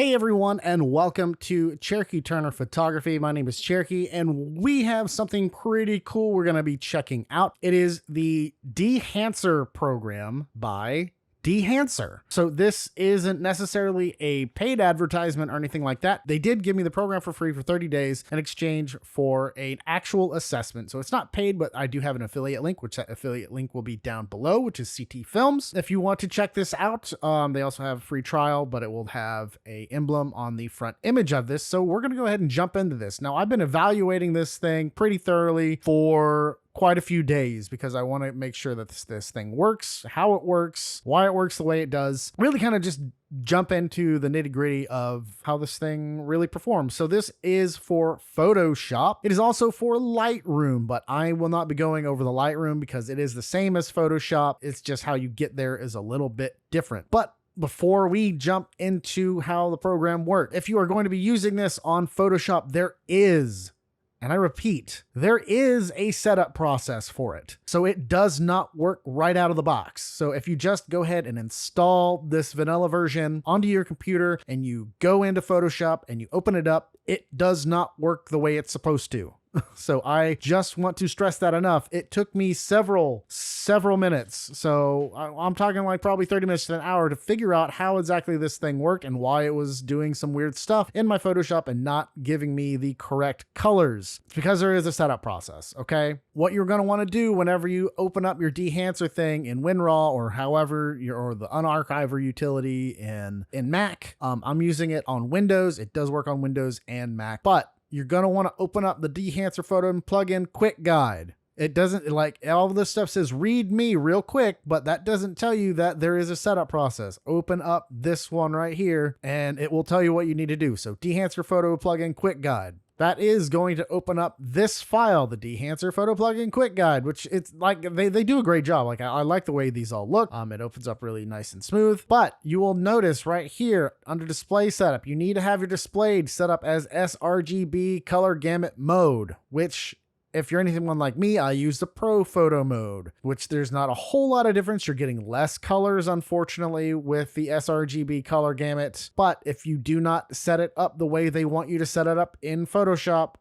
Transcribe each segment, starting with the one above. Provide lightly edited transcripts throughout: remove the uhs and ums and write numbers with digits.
Hey everyone, and welcome to CherokeeTurner-Photography. My name is Cherokee, and we have something pretty cool we're going to be checking out. It is the Dehancer program by Dehancer. So this isn't necessarily a paid advertisement or anything like that. They did give me the program for free for 30 days in exchange for an actual assessment. So it's not paid, but I do have an affiliate link, which that affiliate link will be down below, which is CT Films. If you want to check this out, they also have a free trial, but it will have a emblem on the front image of this. So we're going to go ahead and jump into this. Now, I've been evaluating this thing pretty thoroughly for quite a few days because I want to make sure that this thing works, how it works, why it works the way it does, really kind of just jump into the nitty gritty of how this thing really performs. So this is for Photoshop. It is also for Lightroom, but I will not be going over the Lightroom because it is the same as Photoshop. It's just how you get there is a little bit different. But before we jump into how the program works, if you are going to be using this on Photoshop, there is, and I repeat, there is a setup process for it. So it does not work right out of the box. So if you just go ahead and install this vanilla version onto your computer and you go into Photoshop and you open it up, it does not work the way it's supposed to. So I just want to stress that enough. It took me several minutes. So I'm talking like probably 30 minutes to an hour to figure out how exactly this thing worked and why it was doing some weird stuff in my Photoshop and not giving me the correct colors. It's because there is a setup process, okay? What you're going to want to do whenever you open up your Dehancer thing in WinRAW or however, or the unarchiver utility in Mac. I'm using it on Windows. It does work on Windows and Mac, but you're going to want to open up the Dehancer photo plugin quick guide. It doesn't, like, all of this stuff says read me real quick, but that doesn't tell you that there is a setup process. Open up this one right here and it will tell you what you need to do. So Dehancer photo plugin quick guide. That is going to open up this file, the Dehancer photo plugin quick guide, which it's like they do a great job. Like I like the way these all look. It opens up really nice and smooth, but you will notice right here under display setup, you need to have your display set up as sRGB color gamut mode, which if you're anything like me, I use the Pro Photo mode, which there's not a whole lot of difference. You're getting less colors, unfortunately, with the sRGB color gamut. But if you do not set it up the way they want you to set it up in Photoshop,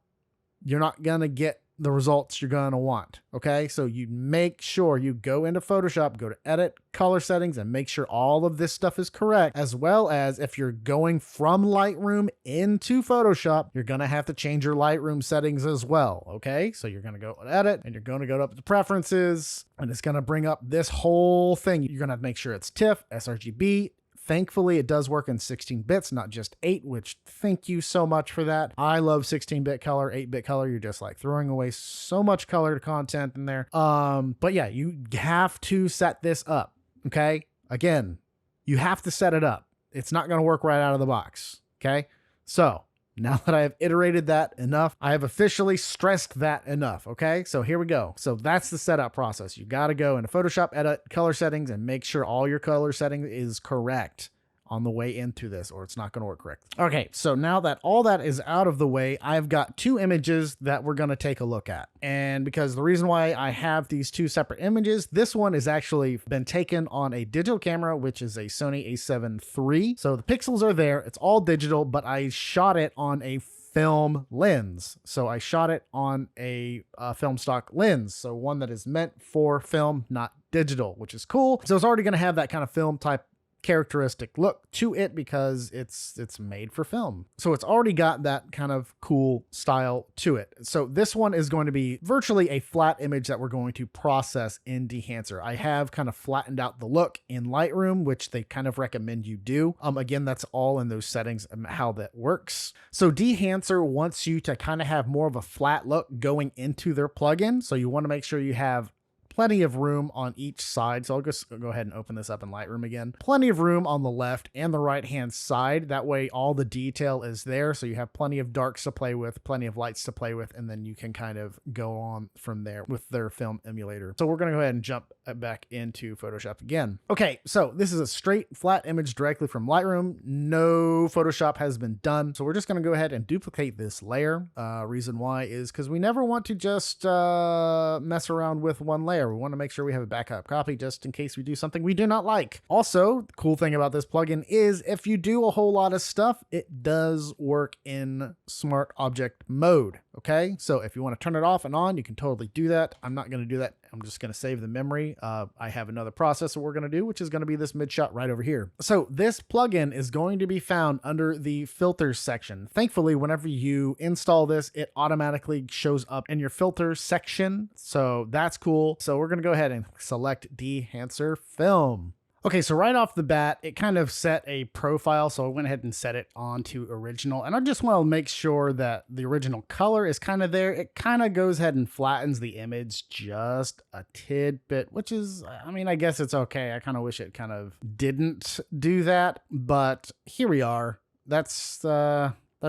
you're not going to get the results you're going to want. Okay, so you make sure you go into Photoshop, go to edit, color settings, and make sure all of this stuff is correct. As well as if you're going from Lightroom into Photoshop, you're going to have to change your Lightroom settings as well. Okay, so you're going to go to edit and you're going to go up to preferences and it's going to bring up this whole thing. You're going to have to make sure it's TIFF, sRGB. Thankfully, it does work in 16 bits, not just 8, which thank you so much for that. I love 16-bit color, 8-bit color. You're just like throwing away so much colored content in there. But yeah, you have to set this up, okay? Again, you have to set it up. It's not going to work right out of the box, okay? So now that I have iterated that enough, I have officially stressed that enough, okay? So here we go. So that's the setup process. You got to go into Photoshop, edit color settings, and make sure all your color setting is correct on the way into this, or it's not going to work correctly. Okay, so now that all that is out of the way, I've got two images that we're going to take a look at. And because the reason why I have these two separate images, this one has actually been taken on a digital camera, which is a Sony a7 III. So the pixels are there, it's all digital, but I shot it on a film lens. So I shot it on a film stock lens. So one that is meant for film, not digital, which is cool. So it's already going to have that kind of film type characteristic look to it because it's made for film. So it's already got that kind of cool style to it. So this one is going to be virtually a flat image that we're going to process in Dehancer. I have kind of flattened out the look in Lightroom, which they kind of recommend you do. Again, that's all in those settings and how that works. So Dehancer wants you to kind of have more of a flat look going into their plugin. So you want to make sure you have plenty of room on each side. So I'll just go ahead and open this up in Lightroom again. Plenty of room on the left and the right hand side. That way all the detail is there. So you have plenty of darks to play with, plenty of lights to play with, and then you can kind of go on from there with their film emulator. So we're going to go ahead and jump back into Photoshop again. Okay, so this is a straight flat image directly from Lightroom. No Photoshop has been done. So we're just gonna go ahead and duplicate this layer. Reason why is because we never want to just mess around with one layer. We want to make sure we have a backup copy just in case we do something we do not like. Also, the cool thing about this plugin is if you do a whole lot of stuff, it does work in smart object mode. Okay, so if you want to turn it off and on, you can totally do that. I'm not going to do that. I'm just going to save the memory. I have another process that we're going to do, which is going to be this mid shot right over here. So this plugin is going to be found under the filters section. Thankfully, whenever you install this, it automatically shows up in your filters section. So that's cool. So we're going to go ahead and select Dehancer film. Okay, so right off the bat, it kind of set a profile, so I went ahead and set it onto original, and I just want to make sure that the original color is kind of there. It kind of goes ahead and flattens the image just a tidbit, which is, I mean, I guess it's okay. I kind of wish it kind of didn't do that, but here we are. That's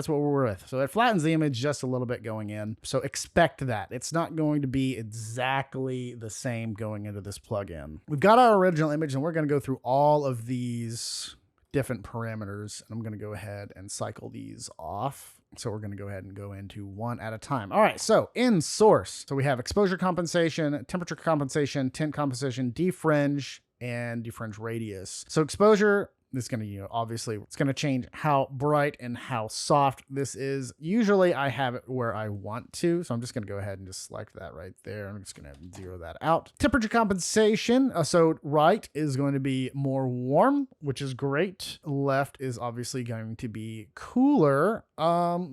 what we're with. So it flattens the image just a little bit going in. So expect that. It's not going to be exactly the same going into this plugin. We've got our original image and we're going to go through all of these different parameters. And I'm going to go ahead and cycle these off. So we're going to go ahead and go into one at a time. All right, so in source. So we have exposure compensation, temperature compensation, tint compensation, defringe, and defringe radius. So exposure, it's going to, obviously it's going to change how bright and how soft this is. Usually I have it where I want to, so I'm just going to go ahead and just select that right there. I'm just going to zero that out. Temperature compensation. So right is going to be more warm, which is great. Left is obviously going to be cooler.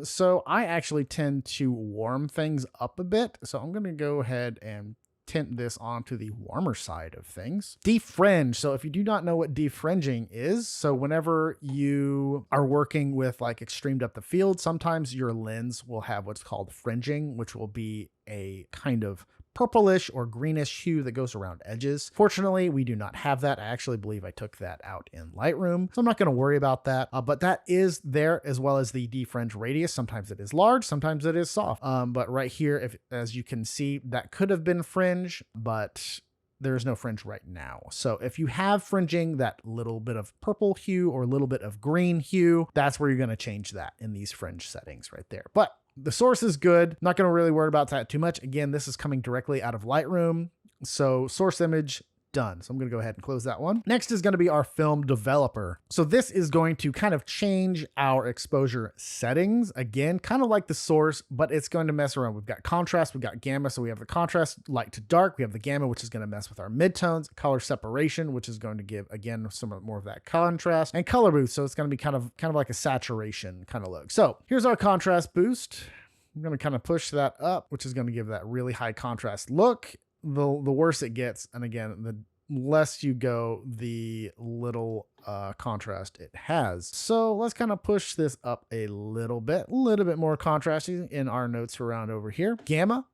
So I actually tend to warm things up a bit. So I'm going to go ahead and tint this onto the warmer side of things. Defringe. So if you do not know what defringing is, so whenever you are working with like extreme depth of field, sometimes your lens will have what's called fringing, which will be a kind of purplish or greenish hue that goes around edges. Fortunately, we do not have that. I actually believe I took that out in Lightroom, so I'm not going to worry about that. But that is there, as well as the defringe radius. Sometimes it is large, sometimes it is soft. But right here, as you can see, that could have been fringe, but there's no fringe right now. So if you have fringing, that little bit of purple hue or a little bit of green hue, that's where you're going to change that in these fringe settings right there. But the source is good. Not going to really worry about that too much. Again, this is coming directly out of Lightroom. So source image, done. So I'm going to go ahead and close that one. Next is going to be our film developer. So this is going to kind of change our exposure settings. Again, kind of like the source, but it's going to mess around. We've got contrast, we've got gamma. So we have the contrast, light to dark. We have the gamma, which is going to mess with our midtones, color separation, which is going to give, again, some more of that contrast, and color boost. So it's going to be kind of like a saturation kind of look. So here's our contrast boost. I'm going to kind of push that up, which is going to give that really high contrast look. The worse it gets, and again, the less you go, the little contrast it has. So let's kind of push this up a little bit more contrasty in our notes around over here. Gamma.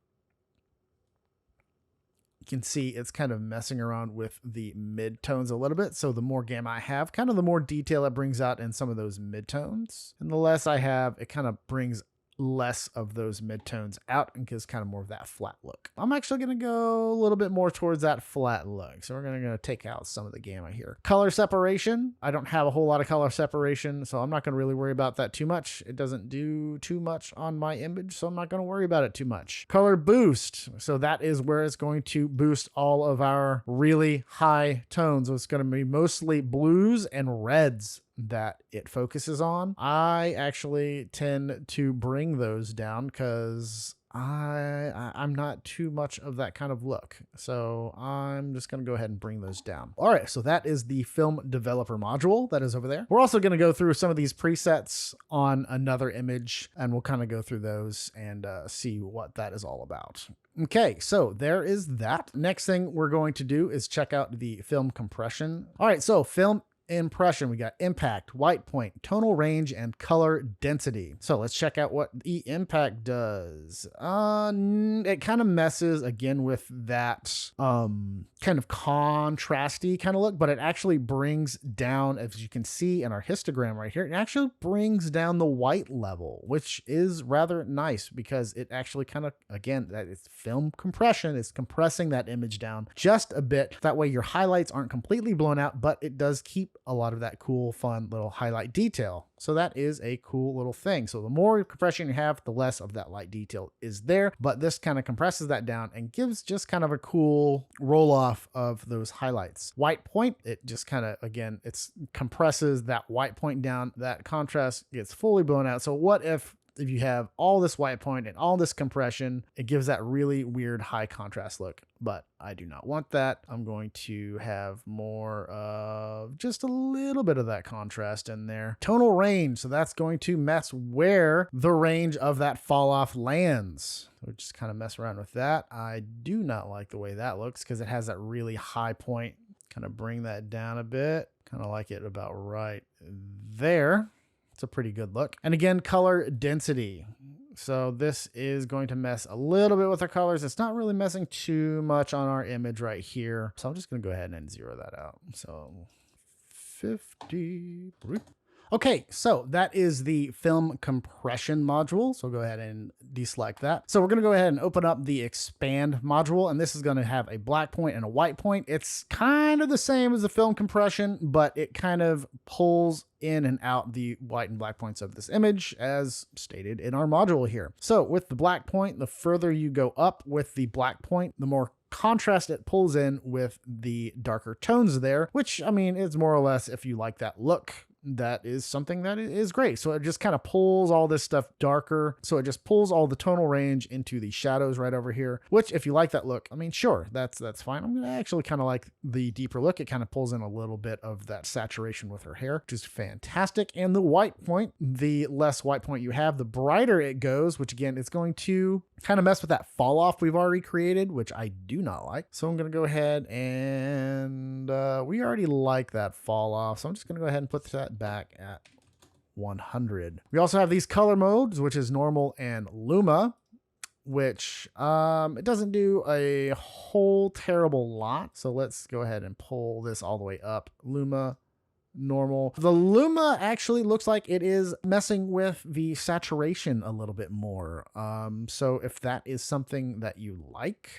You can see it's kind of messing around with the midtones a little bit. So the more gamma I have, kind of the more detail it brings out in some of those midtones. And the less I have, it kind of brings less of those midtones out and gives kind of more of that flat look. I'm actually going to go a little bit more towards that flat look. So we're going to take out some of the gamma here. Color separation. I don't have a whole lot of color separation, so I'm not going to really worry about that too much. It doesn't do too much on my image, so I'm not going to worry about it too much. Color boost. So that is where it's going to boost all of our really high tones. So it's going to be mostly blues and reds that it focuses on. I actually tend to bring those down because I'm not too much of that kind of look. So I'm just going to go ahead and bring those down. All right, so that is the film developer module that is over there. We're also going to go through some of these presets on another image, and we'll kind of go through those and see what that is all about. Okay, so there is that. Next thing we're going to do is check out the film compression. All right, so film impression, we got impact, white point, tonal range, and color density. So let's check out what the impact does. It kind of messes again with that kind of contrasty kind of look, but it actually brings down, as you can see in our histogram right here, it actually brings down the white level, which is rather nice because it actually kind of, again, that is film compression. It's compressing that image down just a bit. That way your highlights aren't completely blown out, but it does keep a lot of that cool, fun little highlight detail. So that is a cool little thing. So the more compression you have, the less of that light detail is there, but this kind of compresses that down and gives just kind of a cool roll off of those highlights. White point, it just kind of, again, it's compresses that white point down, that contrast gets fully blown out. So what if you have all this white point and all this compression, it gives that really weird high contrast look, but I do not want that. I'm going to have more of just a little bit of that contrast in there. Tonal range, so that's going to mess where the range of that fall off lands. So just kind of mess around with that. I do not like the way that looks because it has that really high point. Kind of bring that down a bit. Kind of like it about right there. It's a pretty good look. And again, color density. So this is going to mess a little bit with our colors. It's not really messing too much on our image right here. So I'm just going to go ahead and zero that out. So 50. Okay, so that is the film compression module. So go ahead and deselect that. So we're going to go ahead and open up the expand module, and this is going to have a black point and a white point. It's kind of the same as the film compression, but it kind of pulls in and out the white and black points of this image as stated in our module here. So with the black point, the further you go up with the black point, the more contrast it pulls in with the darker tones there, which, I mean, is more or less, if you like that look, that is something that is great. So it just kind of pulls all this stuff darker. So it just pulls all the tonal range into the shadows right over here, which if you like that look, I mean, sure, that's fine. I'm going to actually kind of like the deeper look. It kind of pulls in a little bit of that saturation with her hair, which is fantastic. And the white point, the less white point you have, the brighter it goes, which again, it's going to kind of mess with that fall off we've already created, which I do not like. So I'm going to go ahead and we already like that fall off. So I'm just going to go ahead and put that back at 100. We also have these color modes, which is normal and luma, which it doesn't do a whole terrible lot. So let's go ahead and pull this all the way up. Luma, normal. The luma actually looks like it is messing with the saturation a little bit more. So if that is something that you like,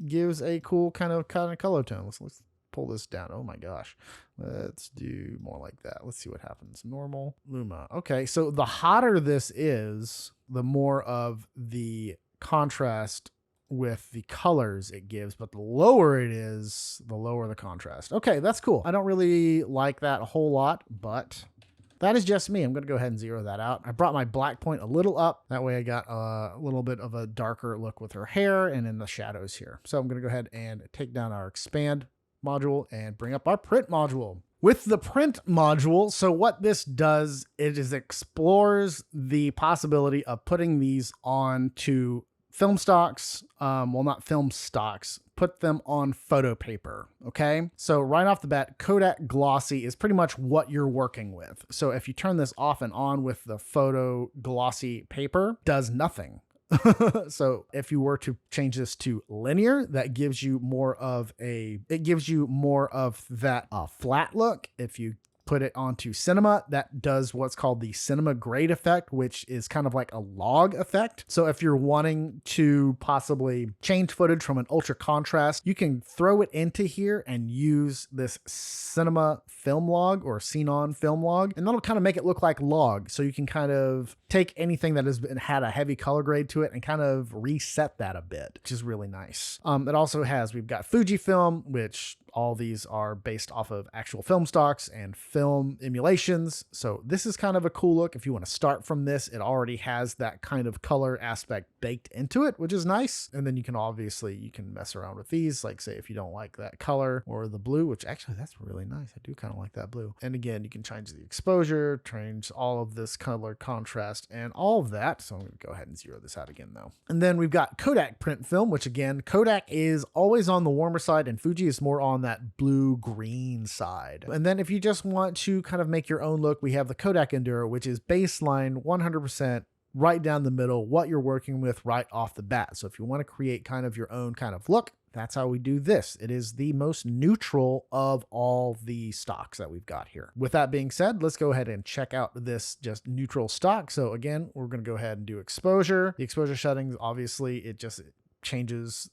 gives a cool kind of color tone. Let's pull this down. Oh my gosh. Let's do more like that. Let's see what happens. Normal, luma. Okay, so the hotter this is, the more of the contrast with the colors it gives, but the lower it is, the lower the contrast. Okay, that's cool. I don't really like that a whole lot, but that is just me. I'm going to go ahead and zero that out. I brought my black point a little up. That way I got a little bit of a darker look with her hair and in the shadows here. So I'm going to go ahead and take down our expand module and bring up our print module. With the print module, so what this does, it is explores the possibility of putting these onto film stocks, well, not film stocks, put them on photo paper, okay? So right off the bat, Kodak Glossy is pretty much what you're working with. So if you turn this off and on with the photo glossy paper, does nothing. So if you were to change this to linear, that gives you more of that flat look. If you put it onto cinema, that does what's called the cinema grade effect, which is kind of like a log effect. So if you're wanting to possibly change footage from an ultra contrast, you can throw it into here and use this cinema film log or Xenon film log, and that'll kind of make it look like log. So you can kind of take anything that has had a heavy color grade to it and kind of reset that a bit, which is really nice. It also has, we've got Fujifilm, which all these are based off of actual film stocks and film emulations. So this is kind of a cool look. If you want to start from this, it already has that kind of color aspect baked into it, which is nice. And then you can mess around with these, like say if you don't like that color or the blue, which actually that's really nice. I do kind of like that blue. And again, you can change the exposure, change all of this color contrast and all of that. So I'm going to go ahead and zero this out again though. And then we've got Kodak print film, which again, Kodak is always on the warmer side and Fuji is more on on that blue-green side. And then if you just want to kind of make your own look, we have the Kodak Enduro, which is baseline 100% right down the middle, what you're working with right off the bat. So if you want to create kind of your own kind of look, that's how we do this. It is the most neutral of all the stocks that we've got here. With that being said, let's go ahead and check out this just neutral stock. So again, we're going to go ahead and do exposure. The exposure settings, obviously, it just changes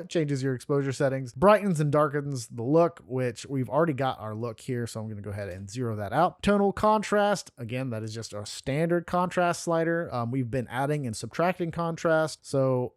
changes your exposure settings, brightens and darkens the look, which we've already got our look here. So I'm going to go ahead and zero that out. Tonal contrast, again, that is just a standard contrast slider. We've been adding and subtracting contrast. So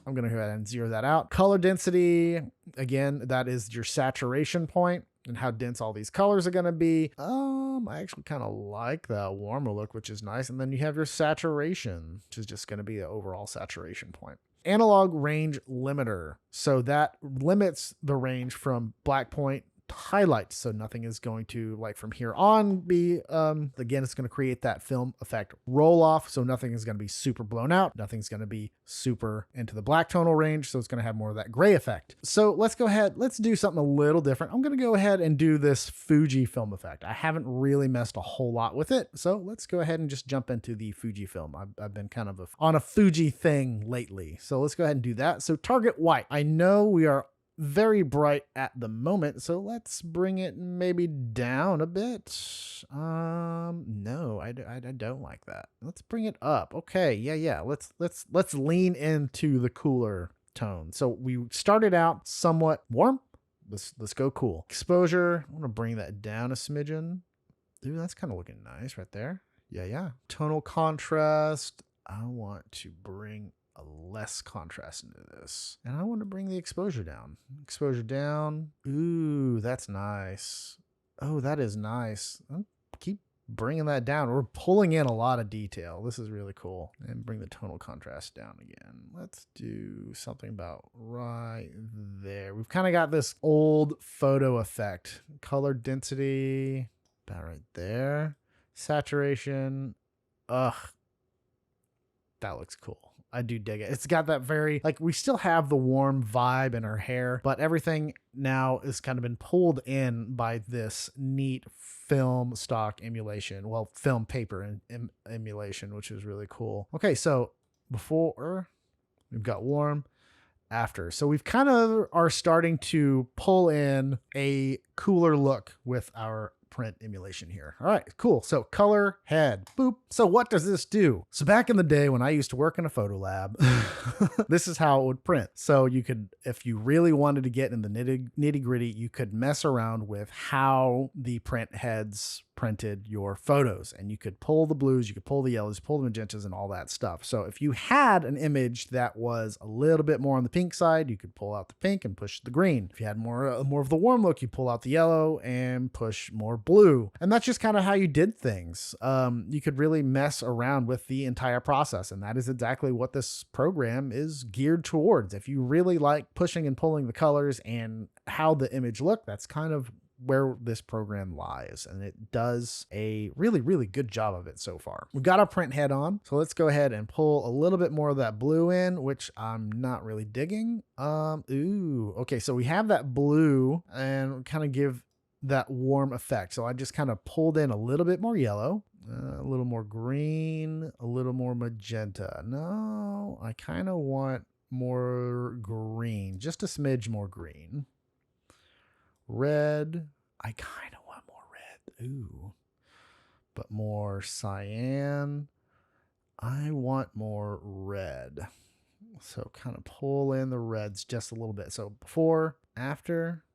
I'm going to go ahead and zero that out. Color density, again, that is your saturation point and how dense all these colors are going to be. I actually kind of like that warmer look, which is nice. And then you have your saturation, which is just going to be the overall saturation point. Analog range limiter. So that limits the range from black point highlight, so nothing is going to, like, from here on be again, it's going to create that film effect roll off, so nothing is going to be super blown out, nothing's going to be super into the black tonal range, so it's going to have more of that gray effect. So let's go ahead, let's do something a little different. I'm going to go ahead and do this Fuji film effect. I haven't really messed a whole lot with it, so let's go ahead and just jump into the Fuji film. I've been kind of on a Fuji thing lately, so let's go ahead and do that. So target white, I know we are very bright at the moment, so let's bring it maybe down a bit. No, I don't like that. Let's bring it up. Okay, yeah. Let's lean into the cooler tone. So we started out somewhat warm. Let's go cool. Exposure, I want to bring that down a smidgen. Dude, that's kind of looking nice right there. Yeah. Tonal contrast, I want to bring a less contrast into this, and I want to bring the exposure down. Exposure down. Ooh, that's nice. Oh, that is nice. I'll keep bringing that down. We're pulling in a lot of detail. This is really cool. And bring the tonal contrast down again. Let's do something about right there. We've kind of got this old photo effect. Color density about right there. Saturation. Ugh, that looks cool. I do dig it. It's got that very, like, we still have the warm vibe in our hair, but everything now is kind of been pulled in by this neat film stock emulation. Well, film paper emulation, which is really cool. Okay, so before we've got warm, after. So we've kind of are starting to pull in a cooler look with our print emulation here. All right, cool. So color, head, boop. So what does this do? So back in the day when I used to work in a photo lab, this is how it would print. So you could, if you really wanted to get in the nitty gritty, you could mess around with how the print heads printed your photos, and you could pull the blues, you could pull the yellows, pull the magentas, and all that stuff. So if you had an image that was a little bit more on the pink side, you could pull out the pink and push the green. If you had more of the warm look, you pull out the yellow and push more blue. And that's just kind of how you did things. You could really mess around with the entire process, and that is exactly what this program is geared towards. If you really like pushing and pulling the colors and how the image look, that's kind of where this program lies, and it does a really good job of it so far. We've got our print head on, so let's go ahead and pull a little bit more of that blue in, which I'm not really digging. Okay, so we have that blue and kind of give that warm effect. So I just kind of pulled in a little bit more yellow, a little more green, a little more magenta. No, I kind of want more green, just a smidge more green. Red, I kind of want more red. Ooh, but more cyan. I want more red. So kind of pull in the reds just a little bit. So before, after,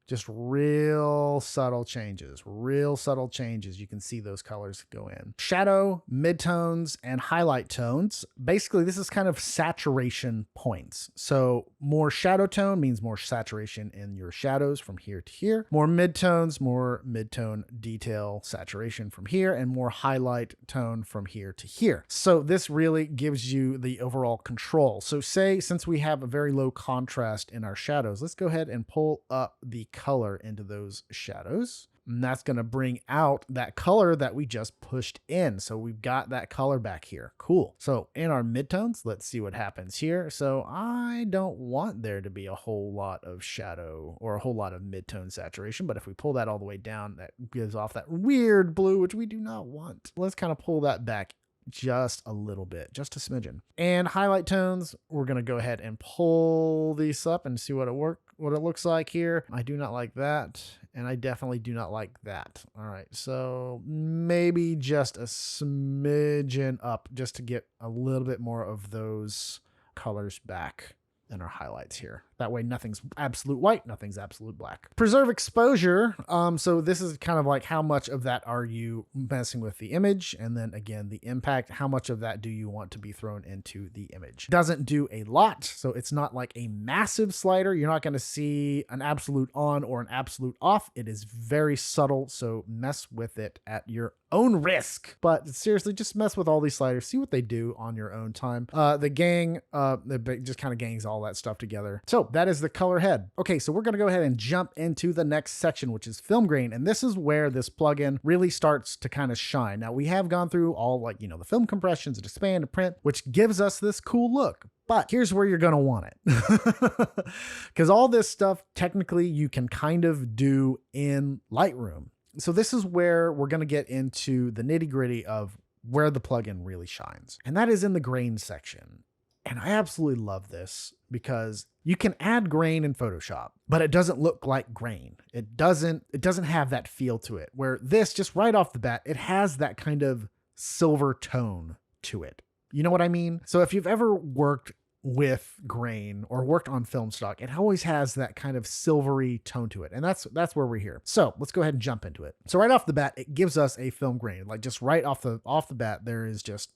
just real subtle changes, You can see those colors go in. Shadow, midtones, and highlight tones. Basically, this is kind of saturation points. So more shadow tone means more saturation in your shadows from here to here. More midtones, more midtone detail saturation from here, and more highlight tone from here to here. So this really gives you the overall control. So say, since we have a very low contrast in our shadows, let's go ahead and pull up the color into those shadows. And that's going to bring out that color that we just pushed in. So we've got that color back here. Cool. So in our midtones, let's see what happens here. So I don't want there to be a whole lot of shadow or a whole lot of midtone saturation, but if we pull that all the way down, that gives off that weird blue, which we do not want. Let's kind of pull that back just a little bit, just a smidgen. And highlight tones, we're going to go ahead and pull these up and see what it looks like here. I do not like that, and I definitely do not like that. All right, so maybe just a smidgen up just to get a little bit more of those colors back in our highlights here. That way nothing's absolute white, nothing's absolute black. Preserve exposure. So this is kind of like how much of that are you messing with the image? And then again, the impact, how much of that do you want to be thrown into the image? Doesn't do a lot. So it's not like a massive slider. You're not going to see an absolute on or an absolute off. It is very subtle. So mess with it at your own risk. But seriously, just mess with all these sliders. See what they do on your own time. The gang, it just kind of gangs all that stuff together. So that is the color head. Okay, so we're going to go ahead and jump into the next section, which is film grain. And this is where this plugin really starts to kind of shine. Now we have gone through all like, the film compressions, the expand, the print, which gives us this cool look. But here's where you're going to want it. Because all this stuff, technically, you can kind of do in Lightroom. So this is where we're going to get into the nitty gritty of where the plugin really shines. And that is in the grain section. And I absolutely love this because you can add grain in Photoshop, but it doesn't look like grain. It doesn't have that feel to it, where this just right off the bat, it has that kind of silver tone to it. You know what I mean? So if you've ever worked with grain or worked on film stock, it always has that kind of silvery tone to it. And that's where we're here. So let's go ahead and jump into it. So right off the bat, it gives us a film grain. Like just right off the bat, there is just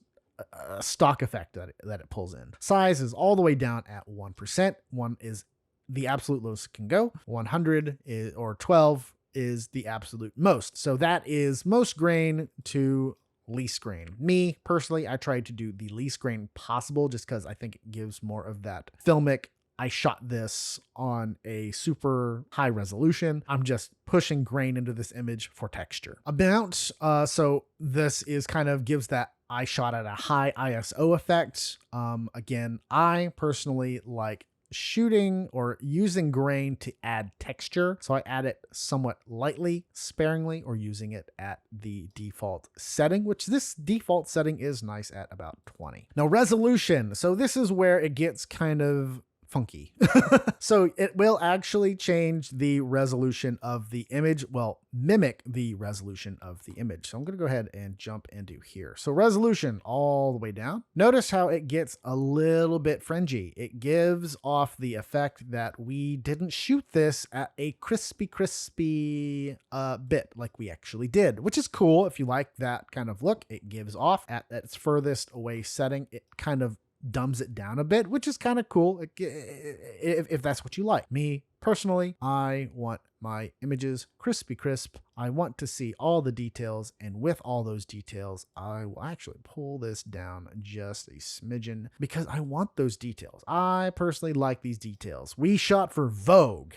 a stock effect that it pulls in. Size is all the way down at 1%. 1 is the absolute lowest it can go. 100 is, or 12 is the absolute most. So that is most grain to least grain. Me personally, I tried to do the least grain possible just because I think it gives more of that filmic. I shot this on a super high resolution. I'm just pushing grain into this image for texture. Amount, so this is kind of gives that I shot at a high ISO effect. Again, I personally like shooting or using grain to add texture. So I add it somewhat lightly, sparingly, or using it at the default setting, which this default setting is nice at about 20. Now resolution. So this is where it gets kind of funky. So it will actually change the resolution of the image. Well, mimic the resolution of the image. So I'm going to go ahead and jump into here. So resolution all the way down. Notice how it gets a little bit fringy. It gives off the effect that we didn't shoot this at a crispy bit like we actually did, which is cool. If you like that kind of look, it gives off at its furthest away setting. It kind of dumbs it down a bit, which is kind of cool if that's what you like. Me personally, I want my images crispy crisp. I want to see all the details, and with all those details, I will actually pull this down just a smidgen because I want those details. I personally like these details. We shot for Vogue.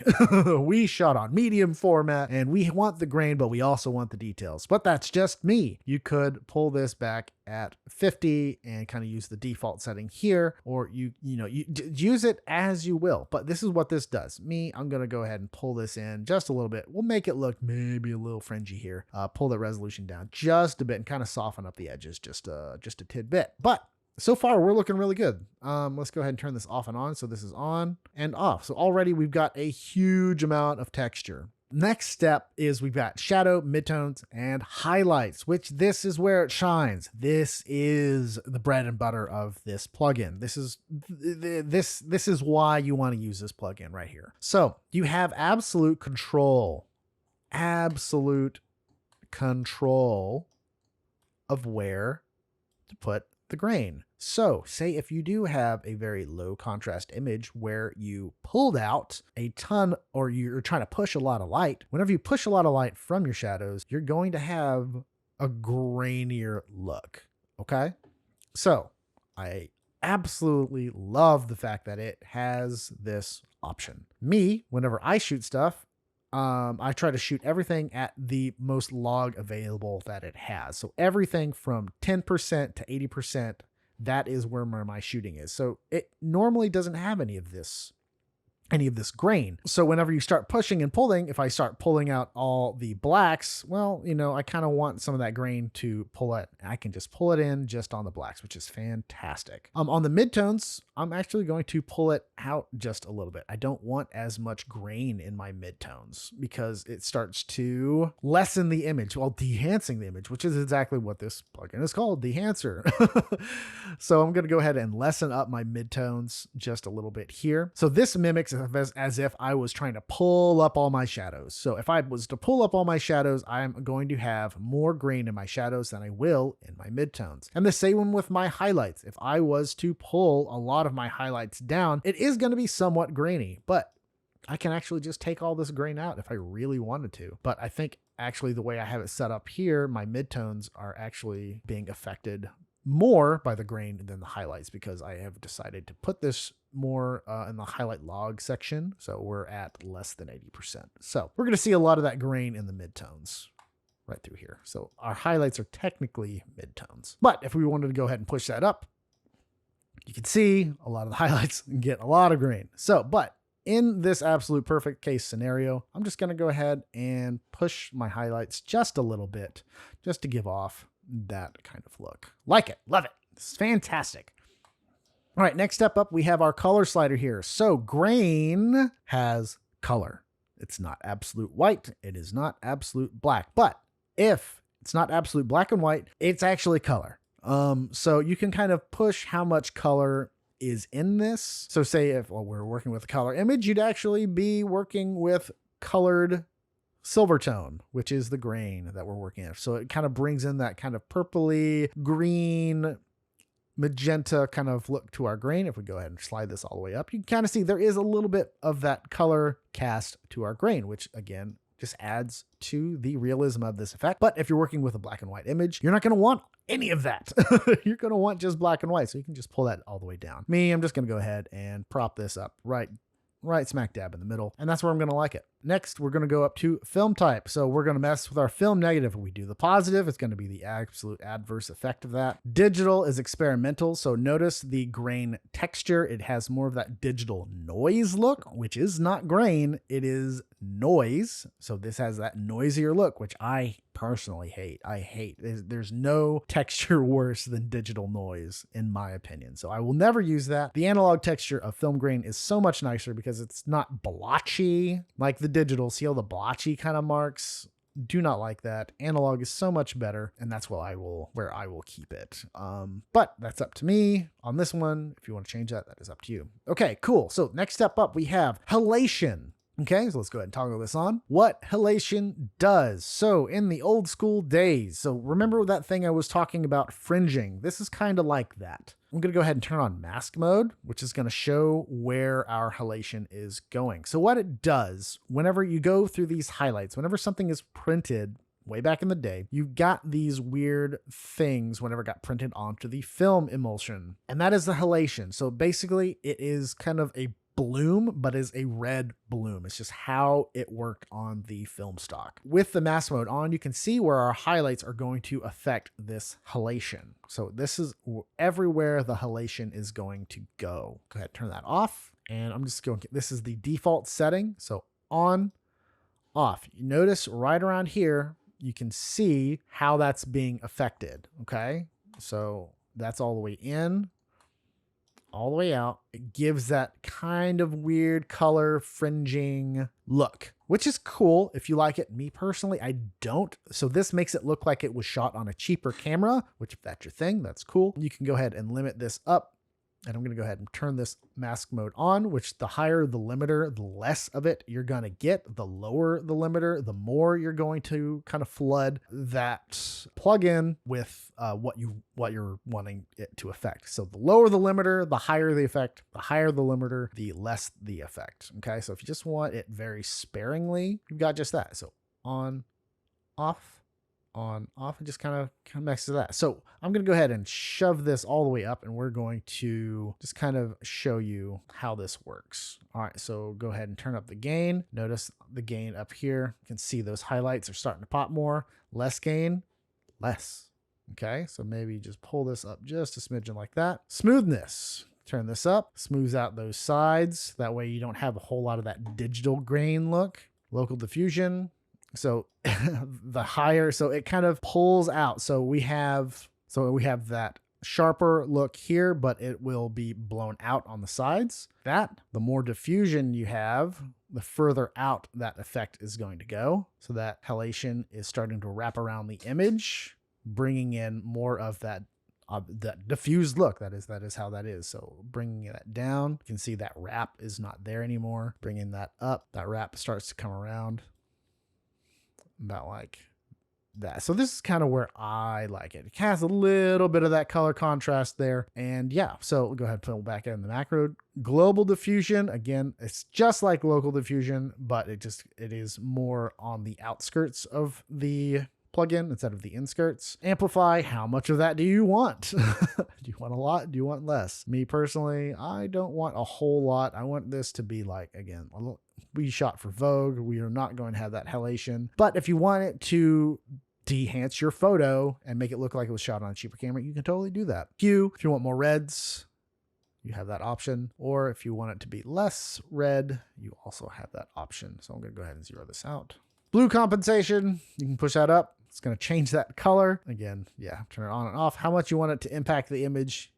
We shot on medium format, and we want the grain, but we also want the details. But that's just me. You could pull this back at 50 and kind of use the default setting here, or you use it as you will. But this is what this does. I'm going to go ahead and pull this in just a little bit. We'll make it look maybe a little fringy here. Pull the resolution down just a bit and kind of soften up the edges just a tidbit. But so far, we're looking really good. Let's go ahead and turn this off and on. So this is on and off. So already we've got a huge amount of texture. Next step is we've got shadow, midtones, and highlights, which this is where it shines. This is the bread and butter of this plugin. This is why you want to use this plugin right here. So you have absolute control of where to put the grain. So say if you do have a very low contrast image where you pulled out a ton, or you're trying to push a lot of light, whenever you push a lot of light from your shadows, you're going to have a grainier look. Okay. So I absolutely love the fact that it has this option. Me, whenever I shoot stuff, I try to shoot everything at the most log available that it has. So everything from 10% to 80%, that is where my shooting is. So it normally doesn't have any of this grain. So whenever you start pushing and pulling, if I start pulling out all the blacks, well, I kind of want some of that grain to pull it. I can just pull it in just on the blacks, which is fantastic. On the midtones, I'm actually going to pull it out just a little bit. I don't want as much grain in my midtones because it starts to lessen the image while dehancing the image, which is exactly what this plugin is called, Dehancer. So I'm going to go ahead and lessen up my midtones just a little bit here. So this mimics as if I was trying to pull up all my shadows. So if I was to pull up all my shadows, I'm going to have more grain in my shadows than I will in my midtones. And the same with my highlights. If I was to pull a lot of my highlights down, it is going to be somewhat grainy, but I can actually just take all this grain out if I really wanted to. But I think actually the way I have it set up here, my midtones are actually being affected more by the grain than the highlights because I have decided to put this more in the highlight log section. So we're at less than 80%. So we're going to see a lot of that grain in the midtones right through here. So our highlights are technically midtones. But if we wanted to go ahead and push that up, you can see a lot of the highlights and get a lot of grain. So, but in this absolute perfect case scenario, I'm just going to go ahead and push my highlights just a little bit just to give off that kind of look. Like it. Love it. This is fantastic. All right, next step up, we have our color slider here. So grain has color. It's not absolute white. It is not absolute black. But if it's not absolute black and white, it's actually color. So you can kind of push how much color is in this. So say if we're working with a color image, you'd actually be working with colored silver tone, which is the grain that we're working with. So it kind of brings in that kind of purpley, green, magenta kind of look to our grain. If we go ahead and slide this all the way up, you can kind of see there is a little bit of that color cast to our grain, which again, just adds to the realism of this effect. But if you're working with a black and white image, you're not going to want any of that. You're going to want just black and white. So you can just pull that all the way down. I'm just going to go ahead and prop this up right smack dab in the middle. And that's where I'm going to like it. Next, we're going to go up to film type. So we're going to mess with our film negative. If we do the positive, it's going to be the absolute adverse effect of that. Digital is experimental. So notice the grain texture. It has more of that digital noise look, which is not grain. It is noise. So this has that noisier look, which I personally hate. I hate. There's no texture worse than digital noise, in my opinion. So I will never use that. The analog texture of film grain is so much nicer because it's not blotchy like the digital. See all the blotchy kind of marks? Do not like that. Analog is so much better, and that's where I will keep it. But that's up to me on this one. If you want to change that, that is up to you. Okay, cool. So next step up, we have halation. Okay, so let's go ahead and toggle this on. What halation does. So in the old school days, so remember that thing I was talking about, fringing? This is kind of like that. I'm going to go ahead and turn on mask mode, which is going to show where our halation is going. So what it does, whenever you go through these highlights, whenever something is printed way back in the day, you got these weird things whenever it got printed onto the film emulsion, and that is the halation. So basically it is kind of a bloom, but is a red bloom. It's just how it worked on the film stock. With the mask mode on, you can see where our highlights are going to affect this halation. So this is everywhere the halation is going to go. Go ahead, turn that off. And I'm just going, this is the default setting. So on, off. You notice right around here, you can see how that's being affected. Okay. So that's all the way in, all the way out. It gives that kind of weird color fringing look, which is cool if you like it. Me personally, I don't. So this makes it look like it was shot on a cheaper camera, which if that's your thing, that's cool. You can go ahead and limit this up. And I'm going to go ahead and turn this mask mode on, which the higher the limiter, the less of it you're going to get. The lower the limiter, the more you're going to kind of flood that plugin with what you're wanting it to affect. So the lower the limiter, the higher the effect. The higher the limiter, the less the effect. Okay, so if you just want it very sparingly, you've got just that. So on, off, on, off, and just kind of messes that. So I'm going to go ahead and shove this all the way up, and we're going to just kind of show you how this works. All right, so go ahead and turn up the gain. Notice the gain up here. You can see those highlights are starting to pop more. Less gain, less. Okay, so maybe just pull this up just a smidgen like that. Smoothness. Turn this up, smooths out those sides. That way you don't have a whole lot of that digital grain look. Local diffusion. So the higher, so it kind of pulls out. So we have that sharper look here, but it will be blown out on the sides. The more diffusion you have, the further out that effect is going to go. So that halation is starting to wrap around the image, bringing in more of that diffused look. That is how that is. So bringing that down, you can see that wrap is not there anymore. Bringing that up, that wrap starts to come around about like that. So this is kind of where I like it. It has a little bit of that color contrast there. And yeah, so go ahead and pull back in the macro. Global diffusion, again, it's just like local diffusion, but it is more on the outskirts of the plugin instead of the inskirts. Amplify, how much of that do you want? Do you want a lot? Do you want less? Me personally, I don't want a whole lot. I want this to be like, again, we shot for Vogue. We are not going to have that halation. But if you want it to dehance your photo and make it look like it was shot on a cheaper camera, you can totally do that. Hue, if you want more reds, you have that option. Or if you want it to be less red, you also have that option. So I'm going to go ahead and zero this out. Blue compensation, you can push that up. It's going to change that color. Again, yeah, turn it on and off. How much you want it to impact the image.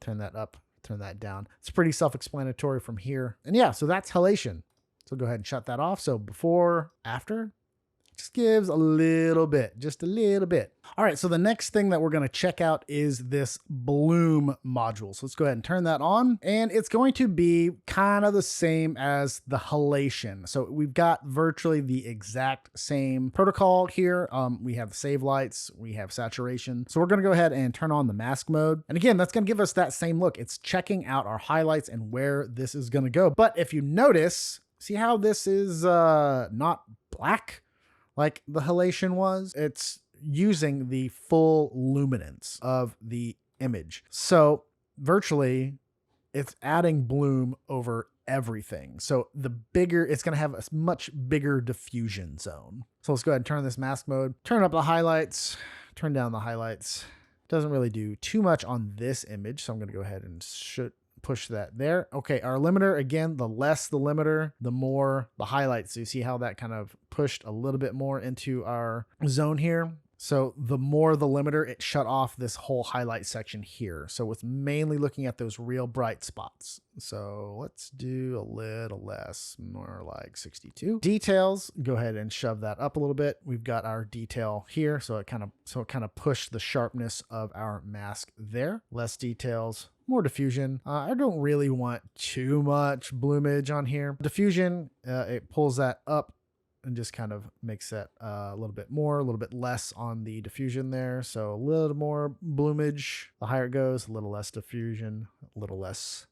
Turn that up, turn that down. It's pretty self-explanatory from here. And yeah, so that's halation. So go ahead and shut that off. So before, after, just gives a little bit, just a little bit. All right, so the next thing that we're going to check out is this bloom module. So let's go ahead and turn that on, and it's going to be kind of the same as the halation. So we've got virtually the exact same protocol here. We have save lights, we have saturation. So we're going to go ahead and turn on the mask mode. And again, that's going to give us that same look. It's checking out our highlights and where this is going to go. But if you notice, see how this is not black like the halation was? It's using the full luminance of the image. So virtually it's adding bloom over everything. So the bigger, it's going to have a much bigger diffusion zone. So let's go ahead and turn this mask mode, turn up the highlights, turn down the highlights. Doesn't really do too much on this image. So I'm going to go ahead and push that there. Okay, our limiter, again, the less the limiter, the more the highlights. So you see how that kind of pushed a little bit more into our zone here. So the more the limiter, it shut off this whole highlight section here. So it's mainly looking at those real bright spots. So let's do a little less, more like 62. Details, go ahead and shove that up a little bit. We've got our detail here. So it kind of pushed the sharpness of our mask there. Less details, more diffusion. I don't really want too much bloomage on here. Diffusion, it pulls that up and just kind of makes that a little bit more, a little bit less on the diffusion there. So a little more bloomage. The higher it goes, a little less diffusion, a little less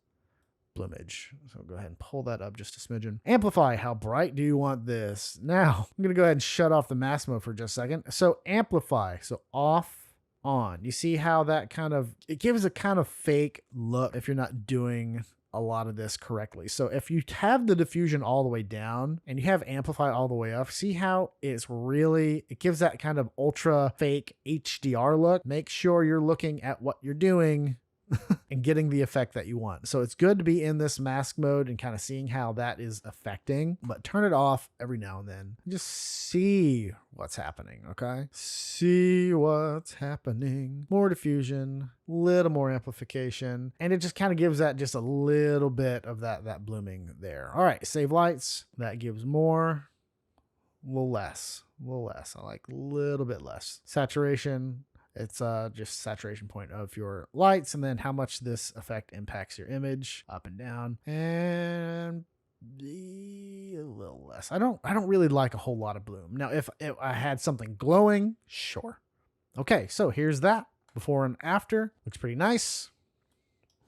bloomage. So go ahead and pull that up just a smidgen. Amplify, how bright do you want this? Now, I'm going to go ahead and shut off the mask mode for just a second. So amplify, so off, on. You see how that it gives a kind of fake look if you're not doing a lot of this correctly. So if you have the diffusion all the way down and you have amplify all the way up, see how it gives that kind of ultra fake HDR look. Make sure you're looking at what you're doing and getting the effect that you want. So it's good to be in this mask mode and kind of seeing how that is affecting, but turn it off every now and then. Just see what's happening, okay? See what's happening. More diffusion, little more amplification, and it just kind of gives that just a little bit of that blooming there. All right, save lights. That gives more, a little less. I like a little bit less. Saturation. It's just saturation point of your lights and then how much this effect impacts your image up and down, and a little less. I don't really like a whole lot of bloom. Now, if I had something glowing, sure. Okay, so here's that before and after. Looks pretty nice.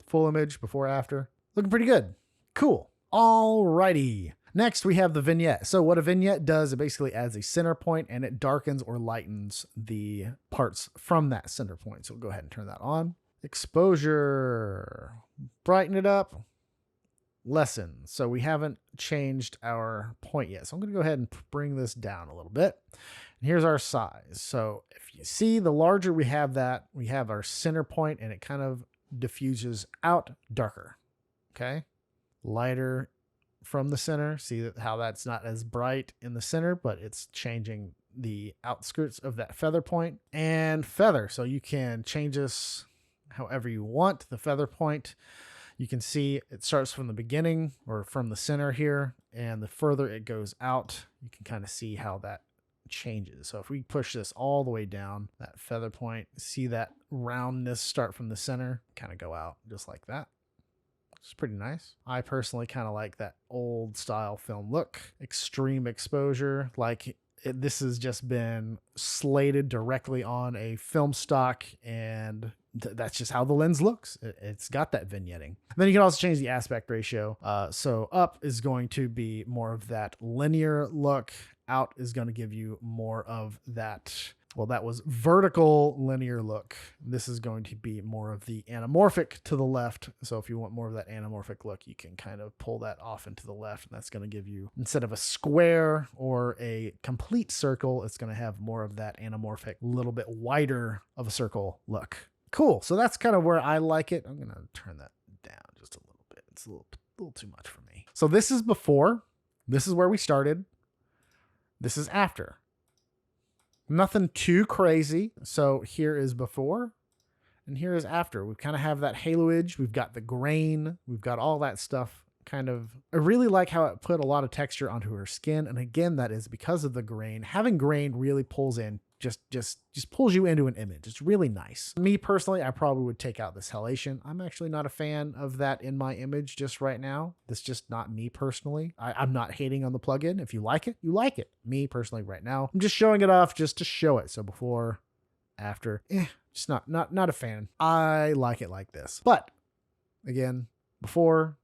Full image before after. Looking pretty good. Cool. Alrighty. Next, we have the vignette. So what a vignette does, it basically adds a center point and it darkens or lightens the parts from that center point. So we'll go ahead and turn that on. Exposure, brighten it up, lessen. So we haven't changed our point yet. So I'm going to go ahead and bring this down a little bit. And here's our size. So if you see, the larger we have that, we have our center point and it kind of diffuses out darker. Okay. Lighter from the center. See how that's not as bright in the center, but it's changing the outskirts of that feather point. And feather. So you can change this however you want. The feather point, you can see it starts from the beginning or from the center here, and the further it goes out, you can kind of see how that changes. So if we push this all the way down, that feather point, see that roundness start from the center, kind of go out just like that. It's pretty nice. I personally kind of like that old style film look. Extreme exposure, like this has just been slated directly on a film stock, and that's just how the lens looks. It's got that vignetting. And then you can also change the aspect ratio. So up is going to be more of that linear look. Out is going to give you more of that, well, that was vertical linear look. This is going to be more of the anamorphic to the left. So if you want more of that anamorphic look, you can kind of pull that off into the left. And that's going to give you, instead of a square or a complete circle, it's going to have more of that anamorphic, a little bit wider of a circle look. Cool. So that's kind of where I like it. I'm going to turn that down just a little bit. It's a little too much for me. So this is before. This is where we started. This is after. Nothing too crazy. So here is before and here is after. We kind of have that haloage. We've got the grain. We've got all that stuff kind of. I really like how it put a lot of texture onto her skin. And again, that is because of the grain. Having grain really pulls in, just pulls you into an image. It's really nice. Me personally, I probably would take out this halation. I'm actually not a fan of that in my image just right now. That's just not me personally. I'm not hating on the plugin. If you like it, you like it. Me personally right now, I'm just showing it off just to show it. So before, after, just not a fan. I like it like this. But again, before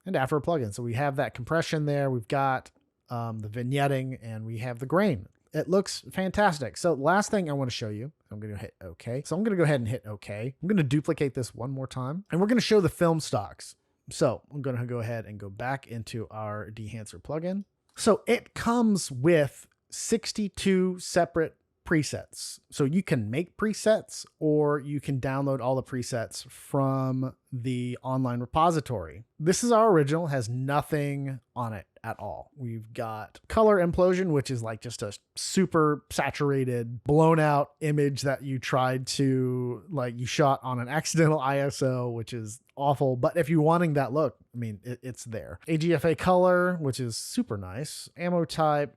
and after a plugin. So we have that compression there. We've got the vignetting and we have the grain. It looks fantastic. So last thing I want to show you, I'm going to hit OK. So I'm going to go ahead and hit OK. I'm going to duplicate this one more time and we're going to show the film stocks. So I'm going to go ahead and go back into our Dehancer plugin. So it comes with 62 separate presets. So you can make presets or you can download all the presets from the online repository. This is our original, has nothing on it at all. We've got color implosion, which is like just a super saturated, blown out image that you tried to, like, you shot on an accidental ISO, which is awful. But if you're wanting that look, I mean, it's there. AGFA color, which is super nice. Ammo type.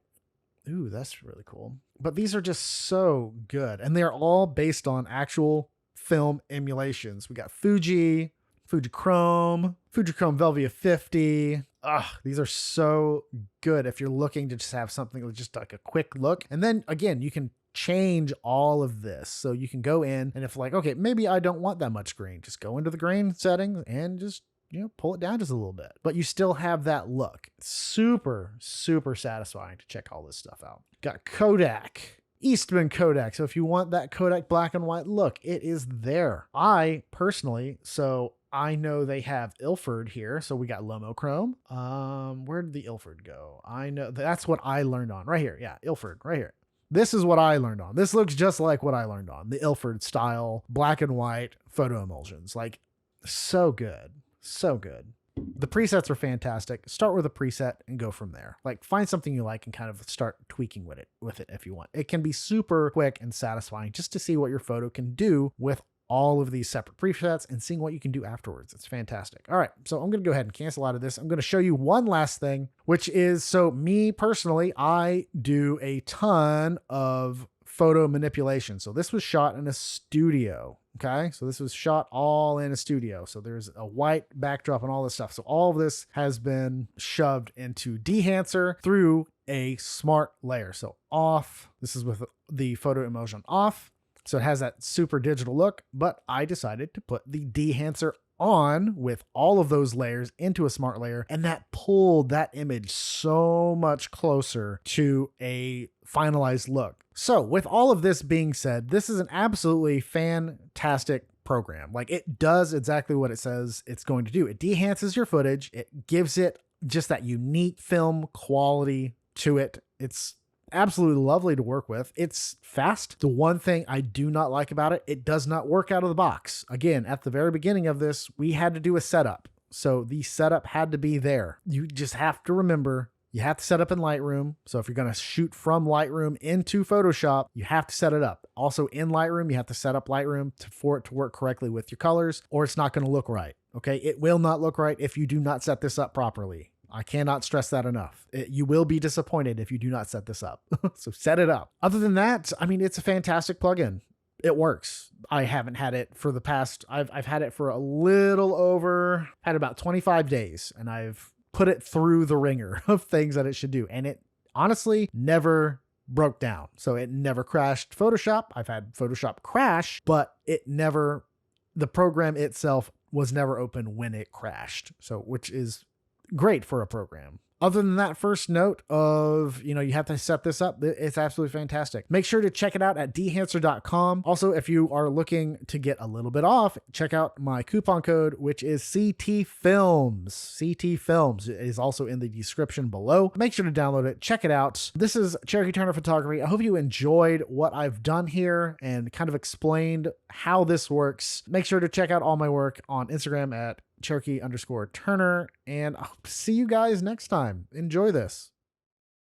Ooh, that's really cool. But these are just so good. And they're all based on actual film emulations. We got Fuji, Fujichrome Velvia 50. These are so good if you're looking to just have something with just like a quick look. And then again, you can change all of this. So you can go in and if like, okay, maybe I don't want that much grain, just go into the grain settings and just, pull it down just a little bit, but you still have that look. Super, super satisfying to check all this stuff out. Got Kodak, Eastman Kodak. So if you want that Kodak black and white look, it is there. I personally, so I know they have Ilford here. So we got Lomochrome. Where did the Ilford go? I know that's what I learned on right here. Yeah. Ilford right here. This is what I learned on. This looks just like what I learned on, the Ilford style black and white photo emulsions. Like so good. So good. The presets are fantastic. Start with a preset and go from there. Like find something you like and kind of start tweaking with it if you want. It can be super quick and satisfying just to see what your photo can do with all of these separate presets and seeing what you can do afterwards. It's fantastic. All right. So I'm going to go ahead and cancel out of this. I'm going to show you one last thing, which is, so me personally, I do a ton of photo manipulation. So this was shot in a studio. Okay. So this was shot all in a studio. So there's a white backdrop and all this stuff. So all of this has been shoved into Dehancer through a smart layer. So off, this is with the photo emulsion off. So it has that super digital look, but I decided to put the Dehancer on with all of those layers into a smart layer, and that pulled that image so much closer to a finalized look. So with all of this being said, this is an absolutely fantastic program. Like, it does exactly what it says it's going to do. It dehances your footage. It gives it just that unique film quality to it. It's absolutely lovely to work with. It's fast. The one thing I do not like about it, it does not work out of the box. Again, at the very beginning of this, we had to do a setup. So the setup had to be there. You just have to remember, you have to set up in Lightroom. So if you're going to shoot from Lightroom into Photoshop, you have to set it up. Also in Lightroom, you have to set up Lightroom for it to work correctly with your colors, or it's not going to look right. Okay. It will not look right if you do not set this up properly. I cannot stress that enough. You will be disappointed if you do not set this up. So set it up. Other than that, I mean, it's a fantastic plugin. It works. I haven't had it for the past, I've had it for a little over, had about 25 days, and I've put it through the ringer of things that it should do. And it honestly never broke down. So it never crashed Photoshop. I've had Photoshop crash, but the program itself was never open when it crashed. So, which is great for a program. Other than that first note of, you have to set this up, it's absolutely fantastic. Make sure to check it out at dehancer.com. Also, if you are looking to get a little bit off, check out my coupon code, which is CT Films. CT Films is also in the description below. Make sure to download it. Check it out. This is Cherokee Turner Photography. I hope you enjoyed what I've done here and kind of explained how this works. Make sure to check out all my work on Instagram at Cherokee_Turner, and I'll see you guys next time. Enjoy this.